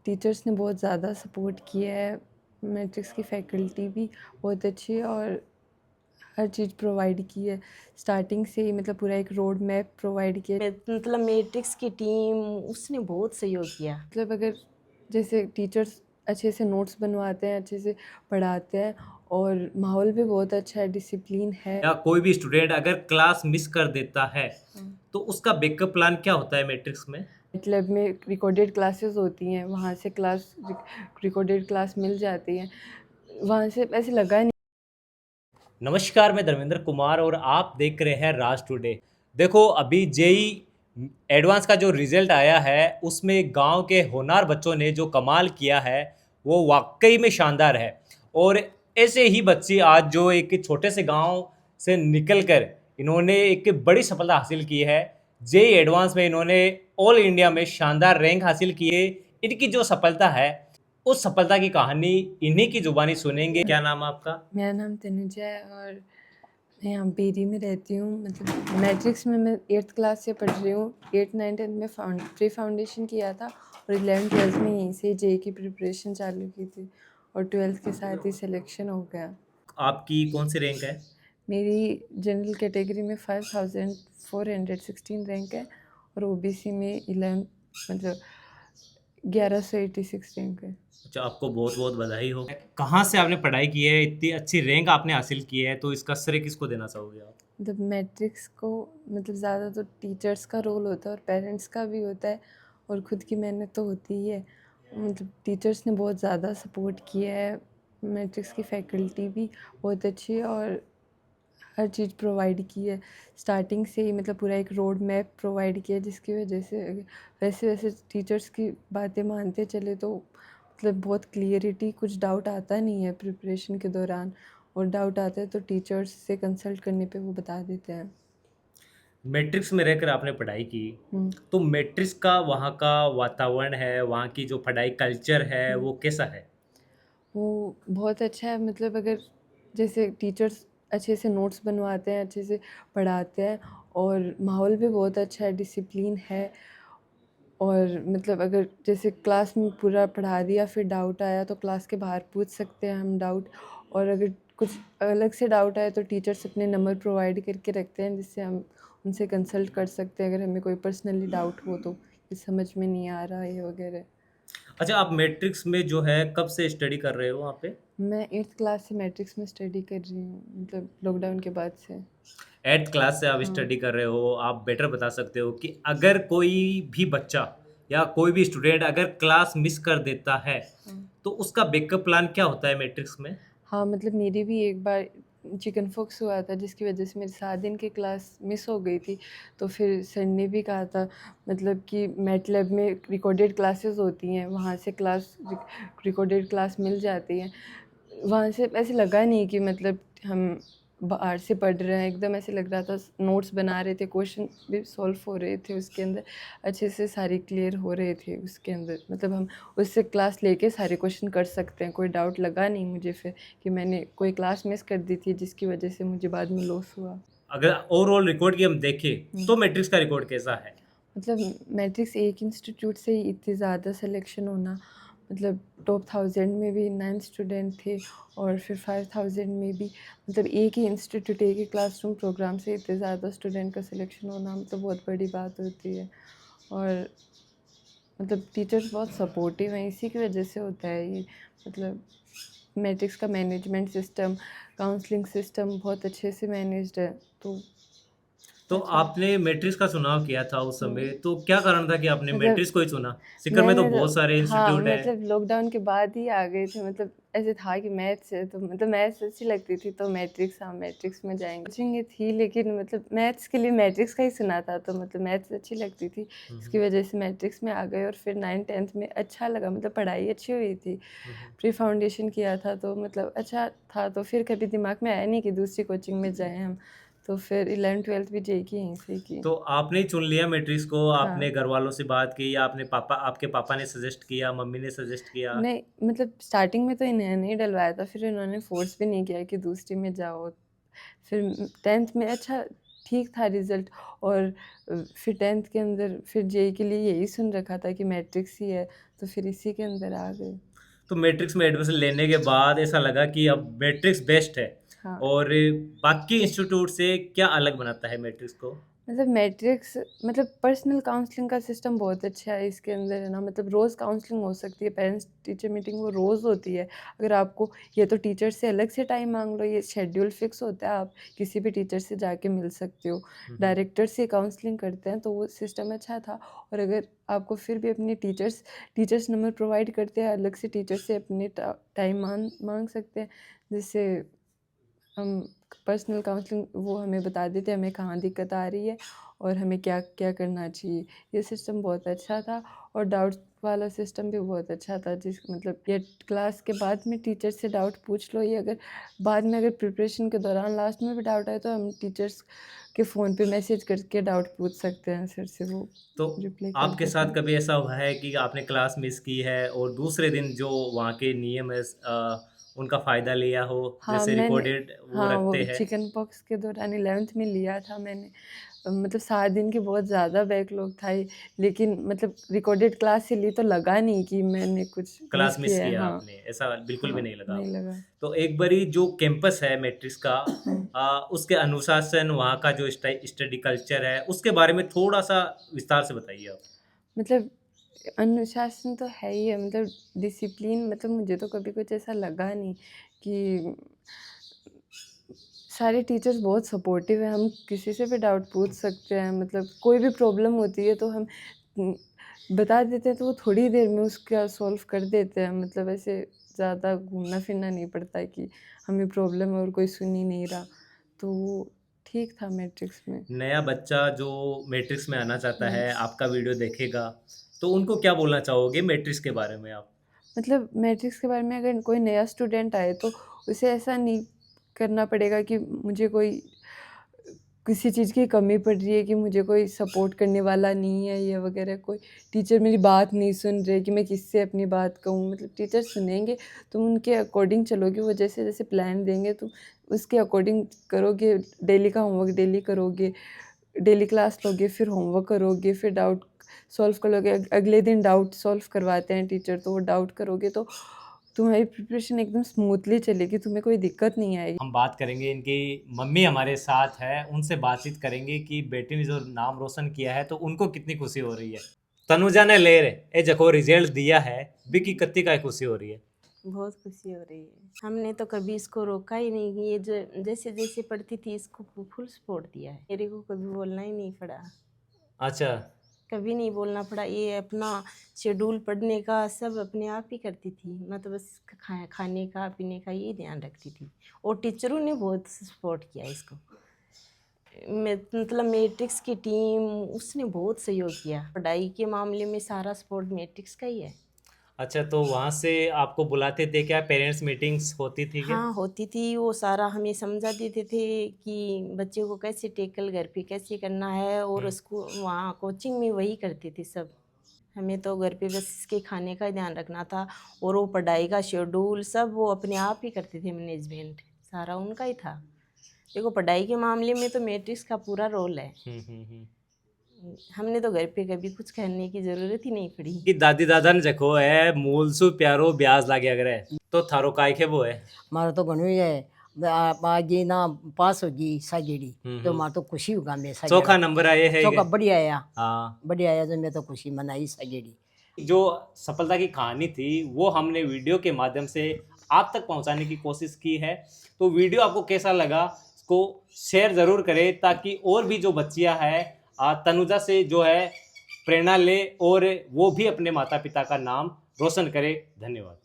Teachers ने बहुत ज़्यादा सपोर्ट किया है। मैट्रिक्स की फैकल्टी भी बहुत अच्छी है और हर चीज़ प्रोवाइड की है स्टार्टिंग से ही, मतलब पूरा एक रोड मैप प्रोवाइड किया है। मतलब मैट्रिक्स की टीम उसने बहुत सहयोग किया। मतलब अगर जैसे टीचर्स अच्छे से नोट्स बनवाते हैं, अच्छे से पढ़ाते हैं और माहौल भी बहुत अच्छा है, डिसिप्लिन है। या कोई भी स्टूडेंट अगर क्लास मिस कर देता है तो उसका बैकअप प्लान क्या होता है मैट्रिक्स में? मतलब में रिकॉर्डेड क्लासेस होती हैं, वहाँ से क्लास रिकॉर्डेड क्लास मिल जाती है, वहाँ से ऐसे लगा नहीं। नमस्कार, मैं धर्मेंद्र कुमार और आप देख रहे हैं राज टुडे। देखो, अभी जेई एडवांस का जो रिजल्ट आया है उसमें गांव के होनहार बच्चों ने जो कमाल किया है वो वाकई में शानदार है। और ऐसे ही बच्चे आज जो एक छोटे से गांव से निकलकर इन्होंने एक बड़ी सफलता हासिल की है। जेई एडवांस में इन्होंने ऑल इंडिया में शानदार रैंक हासिल किए। इनकी जो सफलता है उस सफलता की कहानी इन्हीं की जुबानी सुनेंगे। क्या नाम है आपका? मेरा नाम तनुजा है और मैं यहाँ बेरी में रहती हूँ। मतलब मैट्रिक्स में मैं 8th क्लास से पढ़ रही हूँ। 8th 9th 10th में प्री फाउंडेशन किया था और 11th 12th में यहीं से जेई की प्रिपरेशन चालू की थी और 12th के साथ ही सिलेक्शन हो गया। आपकी कौन सी रैंक है? मेरी जनरल कैटेगरी में 5416 रैंक है और ओबीसी में 11 मतलब 1186 रैंक है। अच्छा, आपको बहुत बहुत बधाई हो। कहाँ से आपने पढ़ाई की है, इतनी अच्छी रैंक आपने हासिल की है, तो इसका श्रेय किसको देना चाहोगे आप? मतलब मैट्रिक्स को मतलब ज़्यादा तो टीचर्स का रोल होता है और पेरेंट्स का भी होता है और ख़ुद की मेहनत तो होती ही है। मतलब टीचर्स ने बहुत ज़्यादा सपोर्ट किया है। मैट्रिक्स की फैकल्टी भी बहुत अच्छी है और हर चीज़ प्रोवाइड की है स्टार्टिंग से ही, मतलब पूरा एक रोड मैप प्रोवाइड किया है, जिसकी वजह से वैसे वैसे टीचर्स की बातें मानते चले तो मतलब बहुत क्लियरिटी, कुछ डाउट आता नहीं है प्रिपरेशन के दौरान, और डाउट आता है तो टीचर्स से कंसल्ट करने पे वो बता देते हैं। मैट्रिक्स में रहकर आपने पढ़ाई की, तो मैट्रिक्स का वहाँ का वातावरण है, वहाँ की जो पढ़ाई कल्चर है, वो कैसा है? वो बहुत अच्छा है। मतलब अगर जैसे टीचर्स अच्छे से नोट्स बनवाते हैं, अच्छे से पढ़ाते हैं और माहौल भी बहुत अच्छा है, डिसिप्लिन है। और मतलब अगर जैसे क्लास में पूरा पढ़ा दिया फिर डाउट आया तो क्लास के बाहर पूछ सकते हैं हम डाउट, और अगर कुछ अलग से डाउट आए तो टीचर्स अपने नंबर प्रोवाइड करके रखते हैं जिससे हम उनसे कंसल्ट कर सकते हैं अगर हमें कोई पर्सनली डाउट हो तो, कि समझ में नहीं आ रहा है वगैरह। अच्छा, आप मैट्रिक्स में जो है कब से स्टडी कर रहे हो वहाँ पे? मैं 8th क्लास से मैट्रिक्स में स्टडी कर रही हूँ, मतलब लॉकडाउन के बाद से। 8th क्लास से आप हाँ। स्टडी कर रहे हो। आप बेटर बता सकते हो कि अगर कोई भी बच्चा या कोई भी स्टूडेंट अगर क्लास मिस कर देता है तो उसका बैकअप प्लान क्या होता है मैट्रिक्स में? हाँ, मतलब मेरी भी एक बार चिकन पॉक्स हुआ था जिसकी वजह से मेरी 7 दिन की क्लास मिस हो गई थी। तो फिर सर ने भी कहा था मतलब कि मैटलैब में रिकॉर्डेड क्लासेस होती हैं, वहाँ से क्लास रिकॉर्डेड क्लास मिल जाती है। वहाँ से ऐसे लगा नहीं कि मतलब हम बाहर से पढ़ रहे हैं, एकदम ऐसे लग रहा था नोट्स बना रहे थे, क्वेश्चन भी सॉल्व हो रहे थे उसके अंदर, अच्छे से सारे क्लियर हो रहे थे उसके अंदर। मतलब हम उससे क्लास लेके सारे क्वेश्चन कर सकते हैं, कोई डाउट लगा नहीं मुझे फिर कि मैंने कोई क्लास मिस कर दी थी जिसकी वजह से मुझे बाद में लॉस हुआ। अगर ओवरऑल रिकॉर्ड की हम देखें तो मैट्रिक्स का रिकॉर्ड कैसा है? मतलब मैट्रिक्स एक इंस्टीट्यूट से ही इतनी ज़्यादा सिलेक्शन होना, मतलब टॉप 1000 में भी 9 स्टूडेंट थे और फिर 5000 में भी, मतलब एक ही इंस्टीट्यूट, एक ही क्लासरूम प्रोग्राम से इतने ज़्यादा स्टूडेंट का सिलेक्शन होना मतलब बहुत बड़ी बात होती है। और मतलब टीचर्स बहुत सपोर्टिव हैं, इसी की वजह से होता है ये। मतलब मैट्रिक्स का मैनेजमेंट सिस्टम, काउंसलिंग सिस्टम बहुत अच्छे से मैनेज्ड है। तो अच्छा। आपने मैट्रिक्स का चुनाव किया था उस समय, तो क्या कारण था कि आपने मतलब मैट्रिक्स को ही चुना? सीकर में तो मैंने बहुत सारे हाँ, इंस्टीट्यूट हैं। मतलब लॉकडाउन के बाद ही आ गए थे। मतलब ऐसे था कि मैथ्स है तो मतलब मैथ्स अच्छी लगती थी तो मैट्रिक्स, हाँ मैट्रिक्स में जाएंगे कोचिंग थी, लेकिन मतलब मैथ्स के लिए मैट्रिक्स का ही सुना था तो मतलब मैथ्स अच्छी लगती थी, इसकी वजह से मैट्रिक्स में आ गए। और फिर 9th 10th में अच्छा लगा, मतलब पढ़ाई अच्छी हुई थी, प्री फाउंडेशन किया था तो मतलब अच्छा था। तो फिर कभी दिमाग में आया नहीं कि दूसरी कोचिंग में जाएँ हम, तो फिर 11th 12th भी जेई की यहीं से ही की। तो आपने ही चुन लिया मैट्रिक्स को? हाँ। आपने घर वालों से बात की या आपके पापा ने सजेस्ट किया, मम्मी ने सजेस्ट किया? नहीं, मतलब स्टार्टिंग में तो इन्हें नहीं डलवाया था, फिर इन्होंने फ़ोर्स भी नहीं किया कि दूसरी में जाओ। फिर 10th में अच्छा ठीक था रिज़ल्ट, और फिर 10th के अंदर फिर जेईई के लिए यही सुन रखा था कि मैट्रिक्स ही है, तो फिर इसी के अंदर आ गए। तो मैट्रिक्स में एडमिशन लेने के बाद ऐसा लगा कि अब मैट्रिक्स बेस्ट है, हाँ, और बाकी इंस्टीट्यूट से क्या अलग बनाता है मैट्रिक्स को? मतलब मैट्रिक्स मतलब पर्सनल काउंसलिंग का सिस्टम बहुत अच्छा है इसके अंदर, है ना। मतलब रोज़ काउंसलिंग हो सकती है, पेरेंट्स टीचर मीटिंग वो रोज़ होती है। अगर आपको ये तो टीचर से अलग से टाइम मांग लो, ये शेड्यूल फिक्स होता है, आप किसी भी टीचर से जाके मिल सकते हो। डायरेक्टर से काउंसलिंग करते हैं, तो वो सिस्टम अच्छा था। और अगर आपको फिर भी अपने टीचर्स नंबर प्रोवाइड करते हैं, अलग से टीचर से अपने टाइम मांग सकते हैं, जिससे हम पर्सनल काउंसलिंग वो हमें बता देते हैं हमें कहाँ दिक्कत आ रही है और हमें क्या क्या करना चाहिए। ये सिस्टम बहुत अच्छा था। और डाउट वाला सिस्टम भी बहुत अच्छा था, जिस मतलब ये क्लास के बाद में टीचर से डाउट पूछ लो, ये अगर बाद में अगर प्रिपरेशन के दौरान लास्ट में भी डाउट आए तो हम टीचर्स के फ़ोन पे मैसेज करके डाउट पूछ सकते हैं, सर से वो तो रिप्लाई कर आपके देते साथ हैं। कभी ऐसा हुआ है कि आपने क्लास मिस की है और दूसरे दिन जो वहाँ के नियम है उनका फ़ायदा लिया हो, हाँ, जैसे मैंने रिकॉर्डेड वो हाँ, रखते वो हैं? चिकन पॉक्स के दौरान 11th में लिया था मैंने। मतलब 7 दिन की बहुत ज़्यादा बैकलॉग था ये, लेकिन मतलब रिकॉर्डेड क्लास से ली तो लगा नहीं कि मैंने कुछ मिस क्लास मिस किया है। किया हाँ, आपने, ऐसा बिल्कुल भी हाँ, नहीं लगा नहीं आपको। लगा। तो एक बारी जो कैंपस है मैट्रिक्स का, उसके अनुशासन, वहाँ का जो स्टडी कल्चर है, उसके बारे में थोड़ा-सा विस्तार से बताइए आप। मतलब अनुशासन तो है ही है, मतलब डिसिप्लिन, मतलब मुझे तो कभी कुछ ऐसा लगा नहीं कि सारे टीचर्स बहुत सपोर्टिव हैं, हम किसी से भी डाउट पूछ सकते हैं। मतलब कोई भी प्रॉब्लम होती है तो हम उम, बता देते हैं, तो वो थोड़ी देर में उसका सॉल्व कर देते हैं। मतलब ऐसे ज़्यादा घूमना-फिरना नहीं पड़ता है कि हमें प्रॉब्लम है और कोई सुन ही नहीं रहा। तो वो ठीक था मैट्रिक्स में। नया बच्चा जो मैट्रिक्स में आना चाहता हुँ। है, आपका वीडियो देखेगा, तो उनको क्या बोलना चाहोगे मैट्रिक्स के बारे में आप? मतलब मैट्रिक्स के बारे में अगर कोई नया स्टूडेंट आए तो उसे ऐसा नहीं करना पड़ेगा कि मुझे कोई किसी चीज़ की कमी पड़ रही है, कि मुझे कोई सपोर्ट करने वाला नहीं है, ये वगैरह कोई टीचर मेरी बात नहीं सुन रहे कि मैं किससे अपनी बात कहूँ। मतलब टीचर सुनेंगे, तुम उनके अकॉर्डिंग चलोगे, वो जैसे-जैसे प्लान देंगे तुम उसके अकॉर्डिंग करोगे। डेली का होमवर्क डेली करोगे, डेली क्लास लोगे, फिर होमवर्क करोगे, फिर डाउट सॉल्व करोगे। अगले दिन डाउट सॉल्व करवाते हैं टीचर, तो वो डाउट करोगे तो तुम्हारी प्रिपरेशन एकदम स्मूथली चलेगी, तुम्हें कोई दिक्कत नहीं आएगी। हम बात करेंगे, इनकी मम्मी हमारे साथ है, उनसे बातचीत करेंगे कि बेटी ने जो नाम रोशन किया है तो उनको कितनी खुशी हो रही है। तनुजा ने ले रे ए जको रिजल्ट दिया है, बिकी कत्ती का खुशी हो रही है। बहुत खुशी हो रही है। हमने तो कभी इसको रोका ही नहीं, ये जो जैसे जैसे पढ़ती थी इसको फुल सपोर्ट दिया है। मेरे को कभी बोलना ही नहीं पड़ा, अच्छा, कभी नहीं बोलना पड़ा। ये अपना शेड्यूल पढ़ने का सब अपने आप ही करती थी। मैं तो बस खाने का पीने का ये ध्यान रखती थी, और टीचरों ने बहुत सपोर्ट किया इसको। मतलब मैट्रिक्स की टीम उसने बहुत सहयोग किया। पढ़ाई के मामले में सारा सपोर्ट मैट्रिक्स का ही है। अच्छा, तो वहाँ से आपको बुलाते थे क्या? पेरेंट्स मीटिंग्स होती थी क्या? हाँ, होती थी। वो सारा हमें समझा देते थे कि बच्चे को कैसे टैकल घर पे कैसे करना है, और स्कूल वहाँ कोचिंग में वही करते थे सब। हमें तो घर पे बस इसके खाने का ध्यान रखना था, और वो पढ़ाई का शेड्यूल सब वो अपने आप ही करते थे। मैनेजमेंट सारा उनका ही था। देखो, पढ़ाई के मामले में तो मैट्रिक्स का पूरा रोल है। हमने तो घर पे कभी कुछ करने की ज़रूरत ही नहीं पड़ी। कि दादी दादा ने जको है मूल सु प्यारो ब्याज लाग्या करे, तो थारो काय के वो है? मारो तो घणो ही है। बाजी ना पास होगी सागेड़ी, तो मारो तो खुशी होगा मैं चोखा नंबर आए है चौका ये? बढ़िया आया, हाँ। बढ़िया आया, तो मैं तो खुशी मनाई सागेड़ी। जो सफलता की कहानी थी वो हमने वीडियो के माध्यम से आप तक पहुंचाने की कोशिश की है। तो वीडियो आपको कैसा लगा इसको शेयर ज़रूर करें, ताकि और भी जो बच्चियां हैं तनुजा से जो है प्रेरणा ले और वो भी अपने माता पिता का नाम रोशन करे। धन्यवाद।